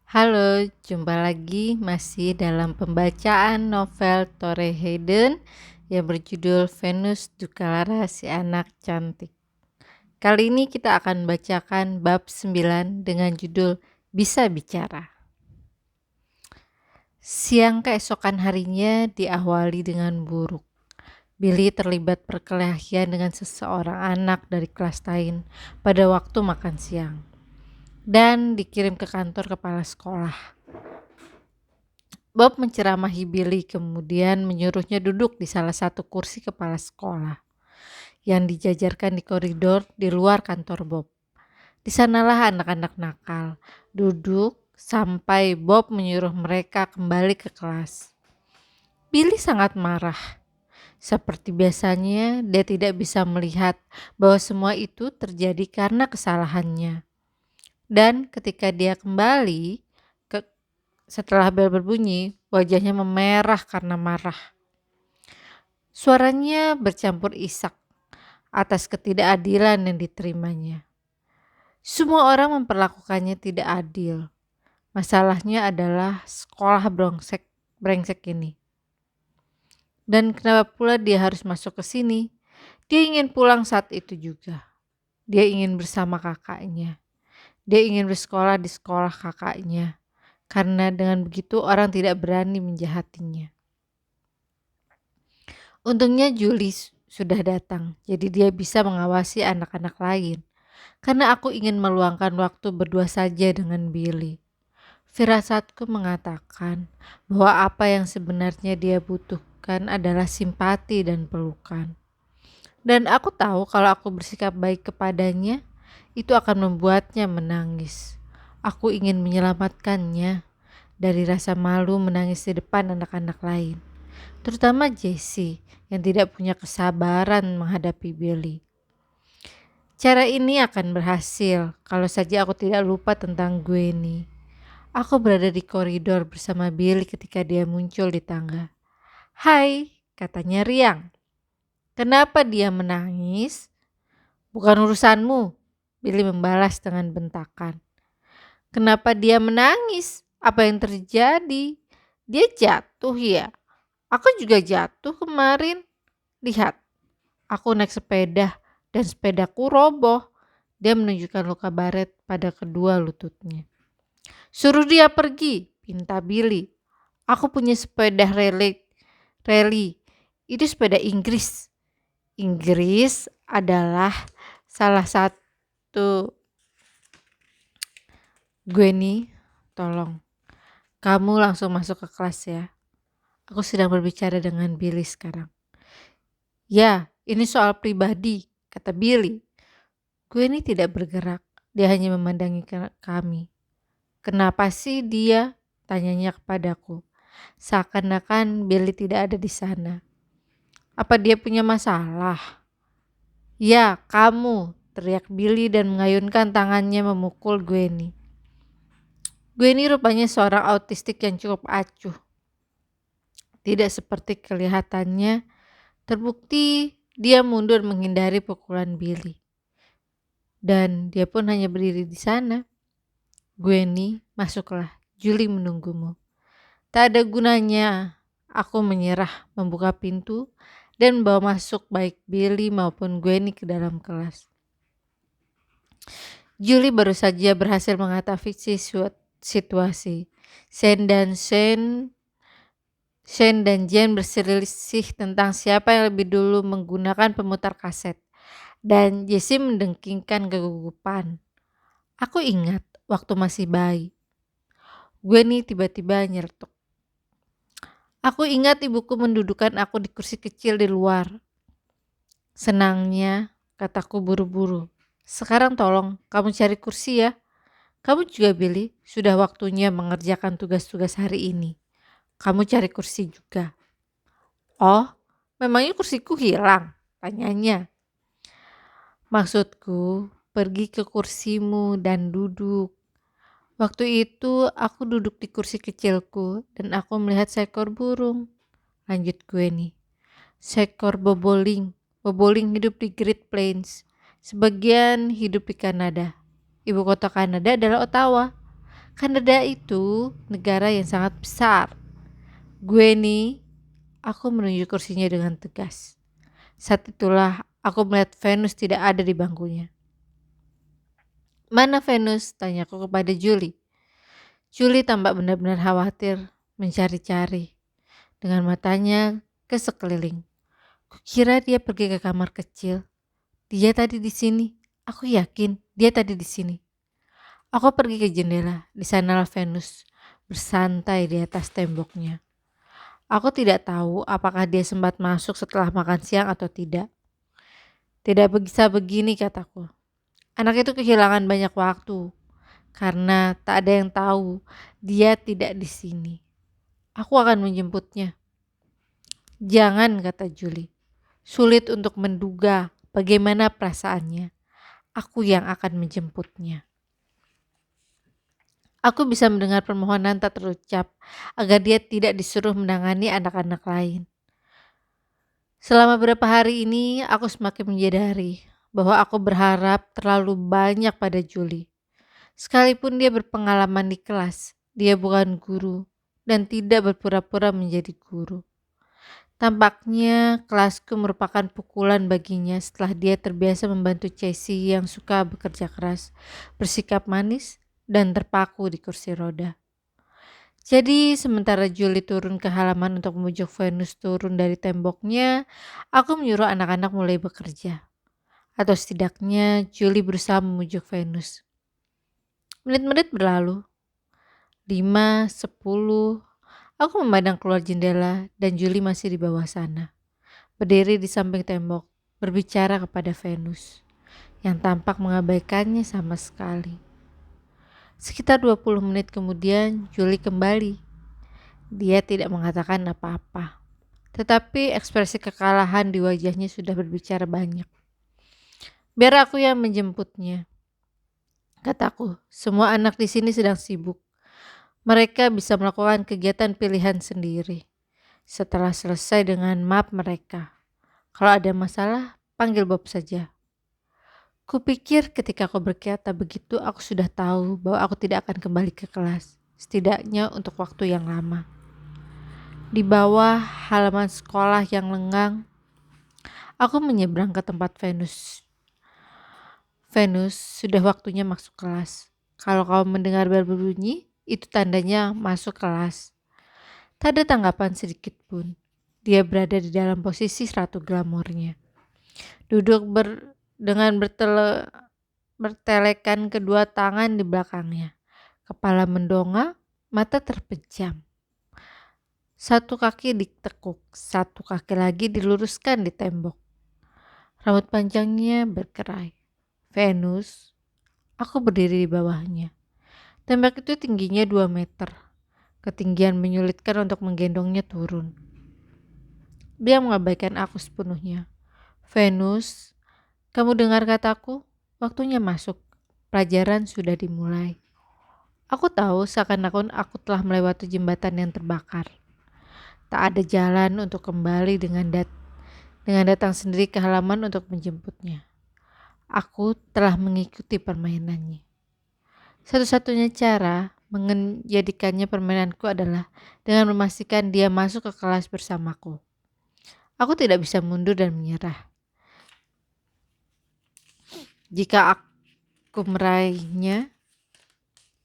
Halo, jumpa lagi masih dalam pembacaan novel Tore Hayden yang berjudul Venus Dukalara si anak cantik. Kali ini kita akan bacakan bab 9 dengan judul Bisa Bicara. Siang keesokan harinya diawali dengan buruk. Billy terlibat perkelahian dengan seseorang anak dari kelas lain pada waktu makan siang dan dikirim ke kantor kepala sekolah. Bob menceramahi Billy kemudian menyuruhnya duduk di salah satu kursi kepala sekolah yang dijajarkan di koridor di luar kantor Bob. Di sanalah anak-anak nakal duduk sampai Bob menyuruh mereka kembali ke kelas. Billy sangat marah. Seperti biasanya, dia tidak bisa melihat bahwa semua itu terjadi karena kesalahannya. Dan ketika dia kembali, setelah bel berbunyi, wajahnya memerah karena marah. Suaranya bercampur isak atas ketidakadilan yang diterimanya. Semua orang memperlakukannya tidak adil. Masalahnya adalah sekolah brengsek ini. Dan kenapa pula dia harus masuk ke sini? Dia ingin pulang saat itu juga. Dia ingin bersama kakaknya. Dia ingin bersekolah di sekolah kakaknya. Karena dengan begitu orang tidak berani menjahatinya. Untungnya Julie sudah datang, jadi dia bisa mengawasi anak-anak lain. Karena aku ingin meluangkan waktu berdua saja dengan Billy. Firasatku mengatakan bahwa apa yang sebenarnya dia butuhkan adalah simpati dan pelukan. Dan aku tahu kalau aku bersikap baik kepadanya, itu akan membuatnya menangis. Aku ingin menyelamatkannya dari rasa malu menangis di depan anak-anak lain. Terutama Jessie yang tidak punya kesabaran menghadapi Billy. Cara ini akan berhasil kalau saja aku tidak lupa tentang Gwenny. Aku berada di koridor bersama Billy ketika dia muncul di tangga. "Hai," katanya riang. "Kenapa dia menangis?" "Bukan urusanmu," Billy membalas dengan bentakan. "Kenapa dia menangis? Apa yang terjadi? Dia jatuh ya? Aku juga jatuh kemarin. Lihat, aku naik sepeda dan sepedaku roboh." Dia menunjukkan luka baret pada kedua lututnya. "Suruh dia pergi," pinta Billy. "Aku punya sepeda rally. Itu sepeda Inggris." Inggris adalah salah satu. "Gwenny, tolong. Kamu langsung masuk ke kelas ya. Aku sedang berbicara dengan Billy sekarang." "Ya, ini soal pribadi," kata Billy. Gwenny tidak bergerak. Dia hanya memandangi kami. "Kenapa sih dia?" tanyanya kepadaku. Seakan-akan Billy tidak ada di sana. "Apa dia punya masalah?" "Ya, kamu," teriak Billy dan mengayunkan tangannya memukul Gwenny. Gwenny rupanya seorang autistik yang cukup acuh. Tidak seperti kelihatannya, terbukti dia mundur menghindari pukulan Billy. Dan dia pun hanya berdiri di sana. "Gwenny, masuklah. Julie menunggumu." Tak ada gunanya aku menyerah, membuka pintu dan bawa masuk baik Billy maupun Gwenny ke dalam kelas. Julie baru saja berhasil mengatasi situasi. Shane dan Jane berselisih tentang siapa yang lebih dulu menggunakan pemutar kaset. Dan Jessie mendengkingkan kegugupan. Aku ingat waktu masih bayi. Gwenny tiba-tiba nyeletuk. Aku ingat ibuku mendudukan aku di kursi kecil di luar. Senangnya, kataku buru-buru. "Sekarang tolong kamu cari kursi ya. Kamu juga Billy, sudah waktunya mengerjakan tugas-tugas hari ini. Kamu cari kursi juga." "Oh, memangnya kursiku hilang?" tanyanya. "Maksudku, pergi ke kursimu dan duduk. Waktu itu aku duduk di kursi kecilku dan aku melihat seekor burung," lanjut Gwenny. "Seekor boboling. Boboling hidup di Great Plains. Sebagian hidup di Kanada. Ibu kota Kanada adalah Ottawa. Kanada itu negara yang sangat besar. Gue nih, aku menunjuk kursinya dengan tegas. Saat itulah aku melihat Venus tidak ada di bangkunya. Mana Venus? Tanyaku kepada Julie. Julie tampak benar-benar khawatir, mencari-cari dengan matanya ke sekeliling. Kukira dia pergi ke kamar kecil. Dia tadi di sini. Aku yakin dia tadi di sini. Aku pergi ke jendela. Di sanalah Venus bersantai di atas temboknya. Aku tidak tahu apakah dia sempat masuk setelah makan siang atau tidak. Tidak bisa begini, kataku. Anak itu kehilangan banyak waktu karena tak ada yang tahu dia tidak di sini. Aku akan menjemputnya. Jangan, kata Julie. Sulit untuk menduga bagaimana perasaannya. Aku yang akan menjemputnya. Aku bisa mendengar permohonan tak terucap agar dia tidak disuruh menangani anak-anak lain. Selama beberapa hari ini aku semakin menyadari bahwa aku berharap terlalu banyak pada Julie. Sekalipun dia berpengalaman di kelas, dia bukan guru dan tidak berpura-pura menjadi guru. Tampaknya kelasku merupakan pukulan baginya setelah dia terbiasa membantu Chelsea yang suka bekerja keras, bersikap manis, dan terpaku di kursi roda. Jadi sementara Julie turun ke halaman untuk memujuk Venus turun dari temboknya, aku menyuruh anak-anak mulai bekerja. Atau setidaknya Julie berusaha memujuk Venus. Menit-menit berlalu. 5, 10. Aku memandang keluar jendela dan Julie masih di bawah sana. Berdiri di samping tembok, berbicara kepada Venus yang tampak mengabaikannya sama sekali. Sekitar 20 menit kemudian Julie kembali. Dia tidak mengatakan apa-apa, tetapi ekspresi kekalahan di wajahnya sudah berbicara banyak. Biar aku yang menjemputnya, kataku. Semua anak di sini sedang sibuk. Mereka bisa melakukan kegiatan pilihan sendiri. Setelah selesai dengan map mereka, kalau ada masalah, panggil Bob saja. Kupikir ketika aku berkata begitu, aku sudah tahu bahwa aku tidak akan kembali ke kelas, setidaknya untuk waktu yang lama. Di bawah halaman sekolah yang lengang, aku menyeberang ke tempat Venus. Venus, sudah waktunya masuk kelas. Kalau kau mendengar bel berbunyi, itu tandanya masuk kelas. Tak ada tanggapan sedikit pun. Dia berada di dalam posisi ratu glamornya. Duduk dengan bertelekan kedua tangan di belakangnya. Kepala mendongak, mata terpejam. Satu kaki ditekuk, satu kaki lagi diluruskan di tembok. Rambut panjangnya bergerai. Venus, aku berdiri di bawahnya. Tembok itu tingginya 2 meter. Ketinggian menyulitkan untuk menggendongnya turun. Dia mengabaikan aku sepenuhnya. Venus, kamu dengar kataku? Waktunya masuk. Pelajaran sudah dimulai. Aku tahu seakan-akan aku telah melewati jembatan yang terbakar. Tak ada jalan untuk kembali dengan datang sendiri ke halaman untuk menjemputnya. Aku telah mengikuti permainannya. Satu-satunya cara menjadikannya permainanku adalah dengan memastikan dia masuk ke kelas bersamaku. Aku tidak bisa mundur dan menyerah. Jika aku meraihnya,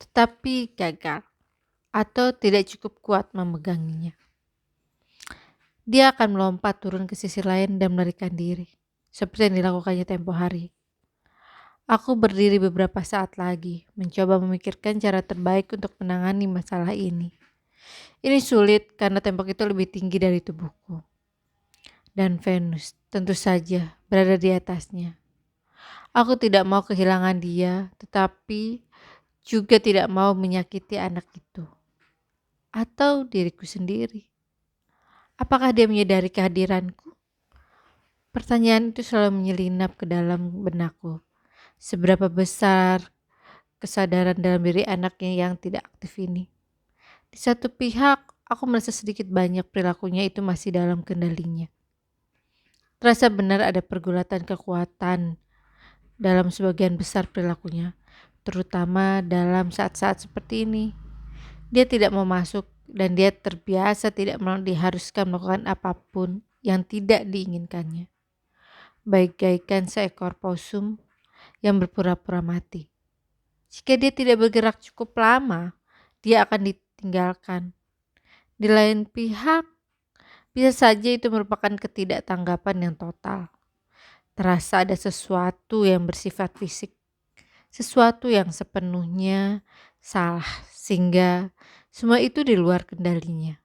tetapi gagal atau tidak cukup kuat memeganginya, dia akan melompat turun ke sisi lain dan melarikan diri, seperti yang dilakukannya tempo hari. Aku berdiri beberapa saat lagi, mencoba memikirkan cara terbaik untuk menangani masalah ini. Ini sulit karena tembok itu lebih tinggi dari tubuhku. Dan Venus tentu saja berada di atasnya. Aku tidak mau kehilangan dia, tetapi juga tidak mau menyakiti anak itu. Atau diriku sendiri. Apakah dia menyadari kehadiranku? Pertanyaan itu selalu menyelinap ke dalam benakku. Seberapa besar kesadaran dalam diri anaknya yang tidak aktif ini. Di satu pihak, aku merasa sedikit banyak perilakunya itu masih dalam kendalinya. Terasa benar ada pergulatan kekuatan dalam sebagian besar perilakunya. terutama dalam saat-saat seperti ini. Dia tidak mau masuk dan dia terbiasa tidak diharuskan melakukan apapun yang tidak diinginkannya. Bagaikan seekor posum yang berpura-pura mati. Jika dia tidak bergerak cukup lama, dia akan ditinggalkan. Di lain pihak, bisa saja itu merupakan ketidaktanggapan yang total. Terasa ada sesuatu yang bersifat fisik, sesuatu yang sepenuhnya salah, sehingga semua itu di luar kendalinya.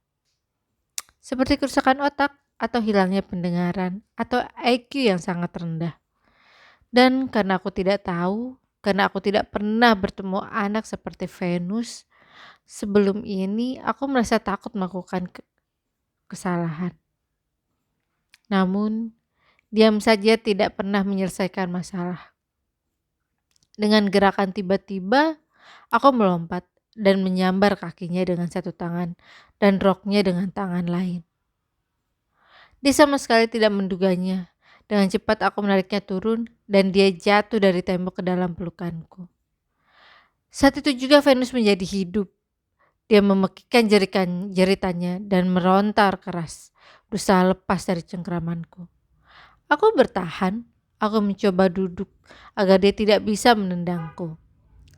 Seperti kerusakan otak atau hilangnya pendengaran atau IQ yang sangat rendah. Dan karena aku tidak tahu, karena aku tidak pernah bertemu anak seperti Venus, sebelum ini aku merasa takut melakukan kesalahan. Namun, diam saja tidak pernah menyelesaikan masalah. Dengan gerakan tiba-tiba, aku melompat dan menyambar kakinya dengan satu tangan dan roknya dengan tangan lain. Dia sama sekali tidak menduganya. Dengan cepat aku menariknya turun dan dia jatuh dari tembok ke dalam pelukanku. Saat itu juga Venus menjadi hidup. Dia memekikkan jeritannya dan merontar keras, berusaha lepas dari cengkramanku. Aku bertahan, aku mencoba duduk agar dia tidak bisa menendangku.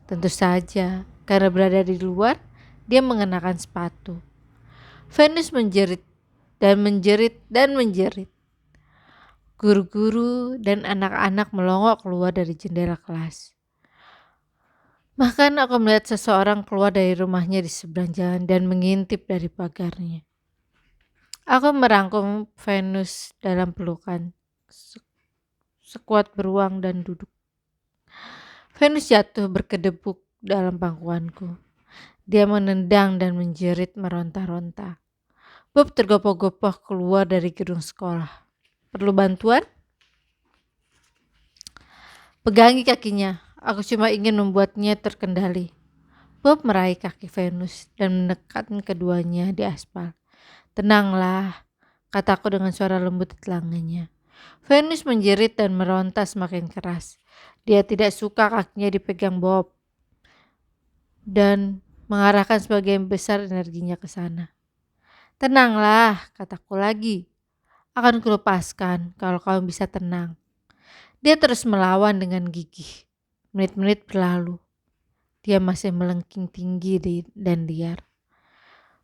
Tentu saja, karena berada di luar, dia mengenakan sepatu. Venus menjerit dan menjerit dan menjerit. Guru-guru dan anak-anak melongok keluar dari jendela kelas. Bahkan aku melihat seseorang keluar dari rumahnya di seberang jalan dan mengintip dari pagarnya. Aku merangkum Venus dalam pelukan, sekuat beruang dan duduk. Venus jatuh berkedebuk dalam pangkuanku. Dia menendang dan menjerit meronta-ronta. Bob tergopoh-gopoh keluar dari gedung sekolah. Perlu bantuan? Pegangi kakinya, aku cuma ingin membuatnya terkendali. Bob meraih kaki Venus dan menekan keduanya di aspal. Tenanglah, kataku dengan suara lembut di telanganya. Venus menjerit dan meronta semakin keras. Dia tidak suka kakinya dipegang Bob dan mengarahkan sebagian besar energinya ke sana. Tenanglah, kataku lagi. Akan kulepaskan kalau kamu bisa tenang. Dia terus melawan dengan gigih. Menit-menit berlalu. Dia masih melengking tinggi dan liar.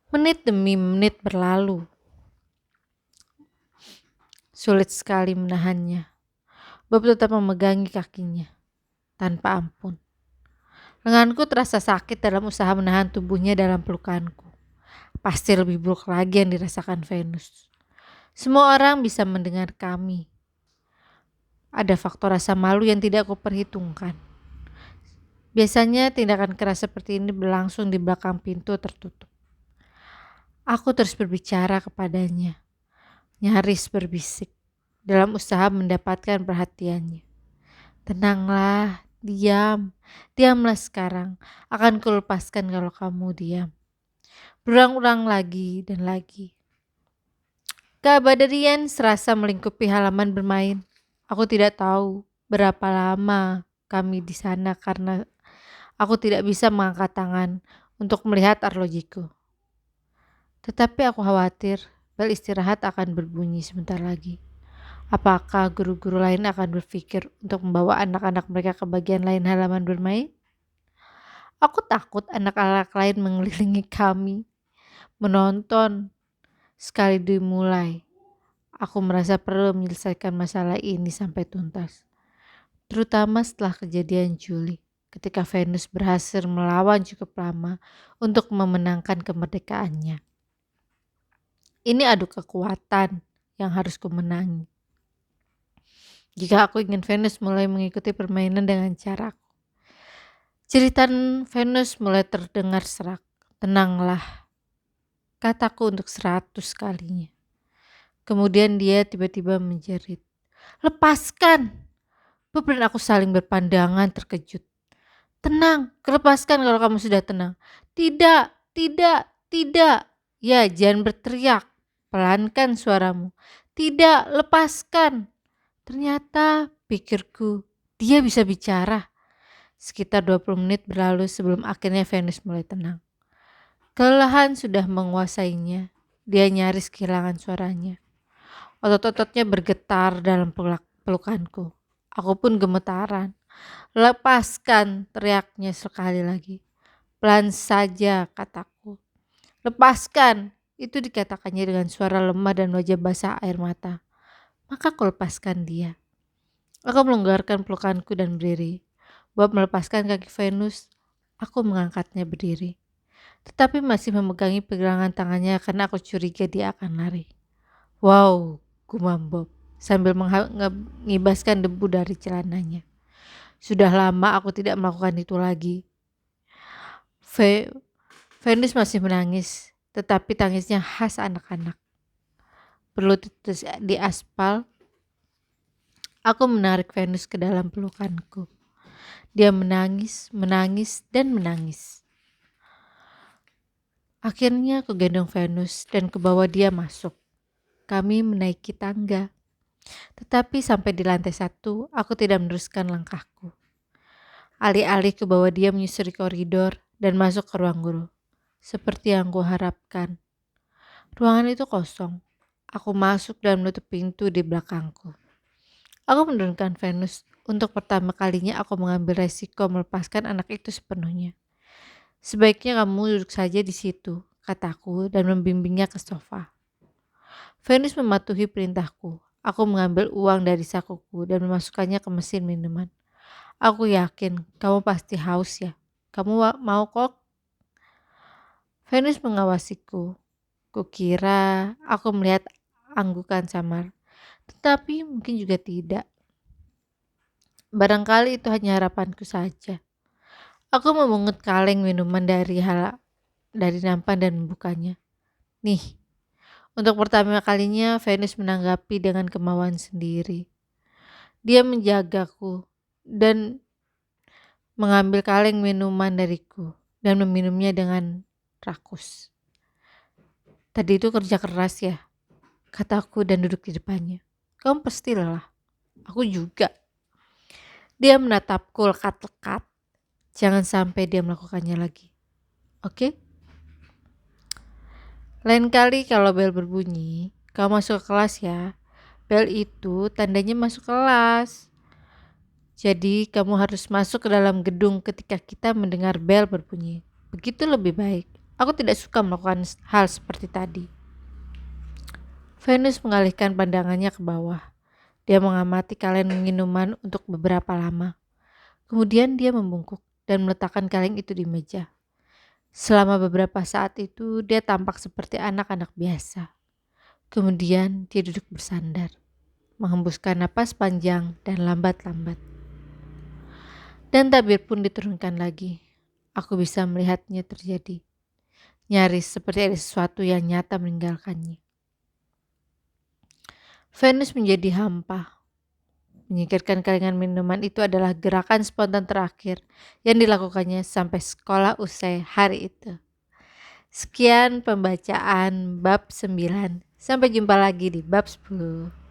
Menit demi menit berlalu. Sulit sekali menahannya. Bob tetap memegangi kakinya. Tanpa ampun. Lenganku terasa sakit dalam usaha menahan tubuhnya dalam pelukanku. Pasti lebih buruk lagi yang dirasakan Venus. Semua orang bisa mendengar kami. Ada faktor rasa malu yang tidak aku perhitungkan. Biasanya tindakan keras seperti ini berlangsung di belakang pintu tertutup. Aku terus berbicara kepadanya, nyaris berbisik, dalam usaha mendapatkan perhatiannya. Tenanglah, diamlah sekarang. Akan kulepaskan kalau kamu diam. Berulang-ulang lagi dan lagi. Keabadian serasa melingkupi halaman bermain. Aku tidak tahu berapa lama kami di sana karena aku tidak bisa mengangkat tangan untuk melihat arlojiku. Tetapi aku khawatir bel istirahat akan berbunyi sebentar lagi. Apakah guru-guru lain akan berpikir untuk membawa anak-anak mereka ke bagian lain halaman bermain? Aku takut anak-anak lain mengelilingi kami, menonton. Sekali dimulai, aku merasa perlu menyelesaikan masalah ini sampai tuntas. Terutama setelah kejadian Juli, ketika Venus berhasil melawan cukup lama untuk memenangkan kemerdekaannya. Ini adu kekuatan yang harus kumenangi. Jika aku ingin Venus mulai mengikuti permainan dengan caraku. Jeritan Venus mulai terdengar serak. Tenanglah, kataku untuk 100 kalinya. Kemudian dia tiba-tiba menjerit. Lepaskan! Bob dan aku saling berpandangan terkejut. Tenang, lepaskan kalau kamu sudah tenang. Tidak, tidak, tidak. Ya, jangan berteriak. Pelankan suaramu. Tidak, lepaskan. Ternyata, pikirku, dia bisa bicara. Sekitar 20 menit berlalu sebelum akhirnya Venus mulai tenang. Kelelahan sudah menguasainya. Dia nyaris kehilangan suaranya. Otot-ototnya bergetar dalam pelukanku. Aku pun gemetaran. Lepaskan, teriaknya sekali lagi. Pelan saja, kataku. Lepaskan. Itu dikatakannya dengan suara lemah dan wajah basah air mata. Maka aku lepaskan dia. Aku melonggarkan pelukanku dan berdiri. Bob melepaskan kaki Venus. Aku mengangkatnya berdiri. Tetapi masih memegangi pegangan tangannya karena aku curiga dia akan lari. Wow, gumam Bob sambil mengibaskan debu dari celananya. Sudah lama aku tidak melakukan itu lagi. Venus masih menangis, tetapi tangisnya khas anak-anak. Berlutut di aspal, aku menarik Venus ke dalam pelukanku. Dia menangis, menangis, dan menangis. Akhirnya aku gendong Venus dan kebawa dia masuk. Kami menaiki tangga. Tetapi sampai di lantai 1, aku tidak meneruskan langkahku. Alih-alih kebawa dia menyusuri koridor dan masuk ke ruang guru. Seperti yang kuharapkan. Ruangan itu kosong. Aku masuk dan menutup pintu di belakangku. Aku menurunkan Venus. Untuk pertama kalinya aku mengambil resiko melepaskan anak itu sepenuhnya. Sebaiknya kamu duduk saja di situ, kataku dan membimbingnya ke sofa. Venus mematuhi perintahku. Aku mengambil uang dari sakuku dan memasukkannya ke mesin minuman. Aku yakin kamu pasti haus ya. Kamu mau kok? Venus mengawasiku. Kukira aku melihat anggukan samar. Tetapi mungkin juga tidak. Barangkali itu hanya harapanku saja. Aku memungut kaleng minuman dari nampan dan membukanya. Nih, untuk pertama kalinya Venus menanggapi dengan kemauan sendiri. Dia menjagaku dan mengambil kaleng minuman dariku dan meminumnya dengan rakus. Tadi itu kerja keras ya, kataku dan duduk di depannya. Kamu pasti lelah. Aku juga. Dia menatapku lekat-lekat. Jangan sampai dia melakukannya lagi. Oke? Lain kali kalau bel berbunyi, kamu masuk ke kelas ya. Bel itu tandanya masuk kelas. Jadi kamu harus masuk ke dalam gedung ketika kita mendengar bel berbunyi. Begitu lebih baik. Aku tidak suka melakukan hal seperti tadi. Venus mengalihkan pandangannya ke bawah. Dia mengamati kaleng minuman untuk beberapa lama. Kemudian dia membungkuk dan meletakkan kaleng itu di meja. Selama beberapa saat itu dia tampak seperti anak-anak biasa. Kemudian dia duduk bersandar, menghembuskan napas panjang dan lambat-lambat. Dan tabir pun diturunkan lagi. Aku bisa melihatnya terjadi. Nyaris seperti ada sesuatu yang nyata meninggalkannya. Venus menjadi hampa. Menyingkirkan kalengan minuman itu adalah gerakan spontan terakhir yang dilakukannya sampai sekolah usai hari itu. Sekian pembacaan bab 9. Sampai jumpa lagi di bab 10.